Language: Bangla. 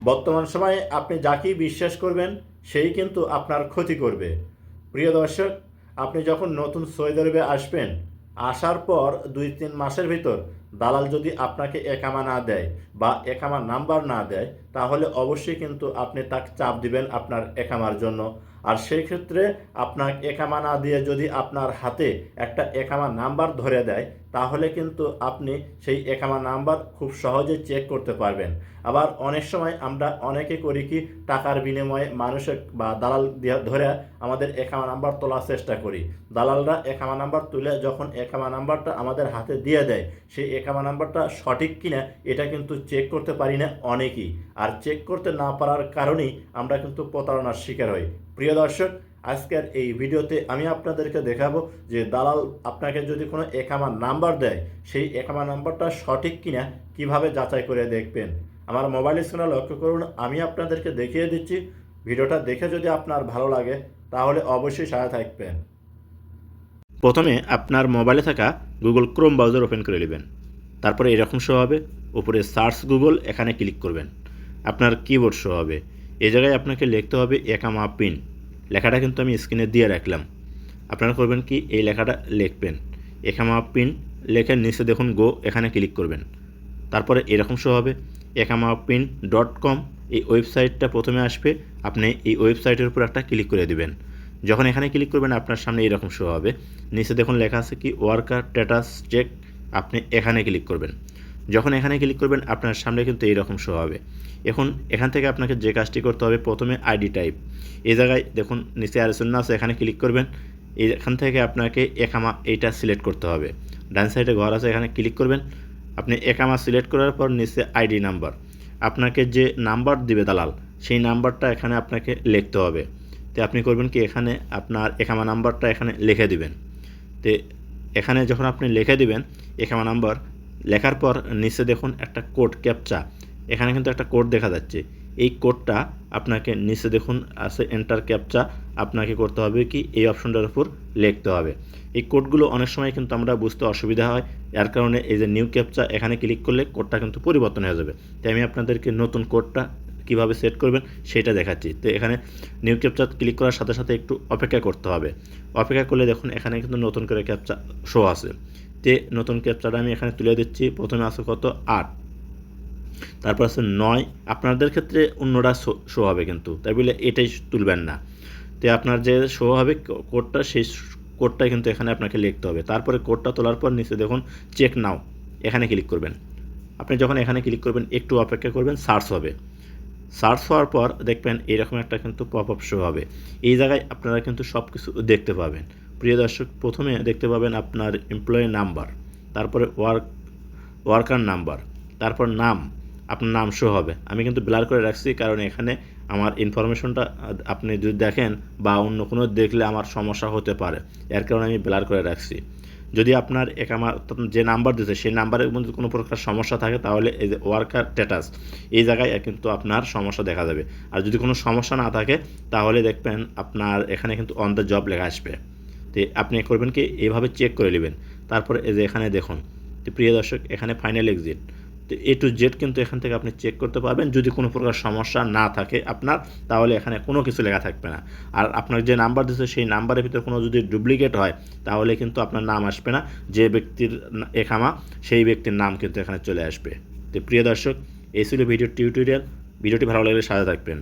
বর্তমান সময়ে আপনি যাকেই বিশ্বাস করবেন সেই কিন্তু আপনার ক্ষতি করবে। প্রিয় দর্শক, আপনি যখন নতুন সৌদি আরবে আসবেন, আসার পর ২-৩ মাসের ভিতর দালাল যদি আপনাকে একামা না দেয় বা একামা নাম্বার না দেয়, তাহলে অবশ্যই কিন্তু আপনি তাকে চাপ দিবেন আপনার একামার জন্য। আর সেই ক্ষেত্রে আপনার একামা না দিয়ে যদি আপনার হাতে একটা একামা নাম্বার ধরে দেয়, তাহলে কিন্তু আপনি সেই একামা নাম্বার খুব সহজে চেক করতে পারবেন। আবার অনেক সময় আমরা অনেকে করি কি, টাকার বিনিময়ে মানুষের বা দালাল ধরে আমাদের একামা নাম্বার তোলার চেষ্টা করি। দালালরা একামা নাম্বার তুলে যখন একামা নাম্বারটা আমাদের হাতে দিয়ে দেয়, সেই একামা নাম্বারটা সঠিক কিনা এটা কিন্তু চেক করতে পারি না অনেকেই। আর চেক করতে না পারার কারণেই আমরা কিন্তু প্রতারণার শিকার হই। প্রিয় দর্শক, আজকের এই ভিডিওতে আমি আপনাদেরকে দেখাবো যে দালাল আপনাকে যদি কোনো একামা নাম্বার দেয়, সেই একামা নাম্বারটা সঠিক কিনা কিভাবে যাচাই করে দেখবেন। আমার মোবাইল স্ক্রিনে লক্ষ্য করুন, আমি আপনাদেরকে দেখিয়ে দিচ্ছি। ভিডিওটা দেখে যদি আপনার ভালো লাগে তাহলে অবশ্যই সাথে থাকবেন। প্রথমে আপনার মোবাইলে থাকা গুগল ক্রোম ব্রাউজার ওপেন করে নেবেন। তারপরে এরকম শো হবে, উপরে সার্চ গুগল, এখানে ক্লিক করবেন। আপনার কিবোর্ড শো হবে, এই জায়গায় আপনাকে লিখতে হবে একামা পিন। লেখাটা কিন্তু আমি স্ক্রিনে দিয়ে রাখলাম। আপনারা করবেন কি, এই লেখাটা লিখবেন, একামা পিন লেখার নিচে দেখুন গো, এখানে ক্লিক করবেন। তারপরে এরকম শো হবে ekamapin.com, এই ওয়েবসাইটটা প্রথমে আসবে। আপনি এই ওয়েবসাইটের উপর একটা ক্লিক করে দিবেন। যখন এখানে ক্লিক করবেন আপনার সামনে এরকম শো হবে, নিচে দেখুন লেখা আছে কি ওয়ার্কার স্ট্যাটাস চেক, আপনি এখানে ক্লিক করবেন। যখন এখানে ক্লিক করবেন আপনার সামনে কিন্তু এইরকম শো হবে। এখন এখান থেকে আপনাকে যে কাজটি করতে হবে, প্রথমে আইডি টাইপ, এই জায়গায় দেখুন নিচে আর শূন্য আছে, এখানে ক্লিক করবেন। এখান থেকে আপনাকে একামা এইটা সিলেক্ট করতে হবে। ডান সাইডে ঘর আছে, এখানে ক্লিক করবেন। আপনি একামা সিলেক্ট করার পর নিচে আইডি নাম্বার, আপনাকে যে নাম্বার দিবে দালাল, সেই নাম্বারটা এখানে আপনাকে লিখতে হবে। তো আপনি করবেন কি, এখানে আপনার একামা নাম্বারটা এখানে লিখে দিবেন। তো এখানে যখন আপনি লিখে দিবেন একামা নাম্বার, লেখার পর নিচে দেখুন একটা কোড ক্যাপচা, এখানে কিন্তু একটা কোড দেখা যাচ্ছে। এই কোডটা আপনাকে নিচে দেখুন আছে এন্টার ক্যাপচা, আপনাকে করতে হবে কি এই অপশনটার উপর লিখতে হবে। এই কোডগুলো অনেক সময় কিন্তু আমরা বুঝতে অসুবিধা হয়, এর কারণে এই যে নিউ ক্যাপচা এখানে ক্লিক করলে কোডটা কিন্তু পরিবর্তন হয়ে যাবে। তাই আমি আপনাদেরকে নতুন কোডটা কীভাবে সেট করবেন সেটা দেখাচ্ছি। তো এখানে নিউ ক্যাপচা ক্লিক করার সাথে সাথে একটু অপেক্ষা করতে হবে। অপেক্ষা করলে দেখুন এখানে কিন্তু নতুন করে ক্যাপচা শো আছে। তে নতুন ক্যাপচাটা আমি এখানে তুলে দিচ্ছি। প্রথমে আছে কত 8, তারপর আছে 9। আপনাদের ক্ষেত্রে অন্যরা শো হবে কিন্তু, তাই বলে এটাই তুলবেন না। তো আপনার যে শো হবে কোডটা, সেই কোডটা কিন্তু এখানে আপনাকে লিখতে হবে। তারপরে কোডটা তোলার পর নিচে দেখুন চেক নাও, এখানে ক্লিক করবেন। আপনি যখন এখানে ক্লিক করবেন একটু অপেক্ষা করবেন, সার্চ হবে। সার্চ হওয়ার পর দেখবেন এরকম একটা কিন্তু পপ আপ শো হবে। এই জায়গায় আপনারা কিন্তু সব কিছু দেখতে পাবেন। প্রিয় দর্শক, প্রথমে দেখতে পাবেন আপনার এমপ্লয়ি নাম্বার, তারপরে ওয়ার্কার নাম্বার, তারপর নাম, আপনার নাম শো হবে। আমি কিন্তু ব্লার করে রাখছি, কারণ এখানে আমার ইনফরমেশনটা আপনি যদি দেখেন বা অন্য কোনো দেখলে আমার সমস্যা হতে পারে, এর কারণে আমি ব্লার করে রাখছি। যদি আপনার একামা যে নাম্বার দিয়েছে সেই নাম্বারের মধ্যে কোনো প্রকার সমস্যা থাকে, তাহলে এই যে ওয়ার্কার স্ট্যাটাস, এই জায়গায় কিন্তু আপনার সমস্যা দেখা যাবে। আর যদি কোনো সমস্যা না থাকে তাহলে দেখবেন আপনার এখানে কিন্তু অন দ্য জব লেখা আসবে। তো আপনি করবেন কি, এইভাবে চেক করে নেবেন। তারপরে এই যে এখানে দেখুন, তো প্রিয় দর্শক এখানে ফাইনাল এক্সিট, তো এ টু জেড কিন্তু এখান থেকে আপনি চেক করতে পারবেন। যদি কোনো প্রকার সমস্যা না থাকে আপনার, তাহলে এখানে কোনো কিছু লেখা থাকবে না। আর আপনার যে নাম্বার দিয়েছে সেই নাম্বারের ভিতরে কোনো যদি ডুপ্লিকেট হয়, তাহলে কিন্তু আপনার নাম আসবে না। যে ব্যক্তির একামা, সেই ব্যক্তির নাম কিন্তু এখানে চলে আসবে। তো প্রিয় দর্শক, এই ছিল ভিডিও টিউটোরিয়াল। ভিডিওটি ভালো লাগলে সাথে থাকবেন।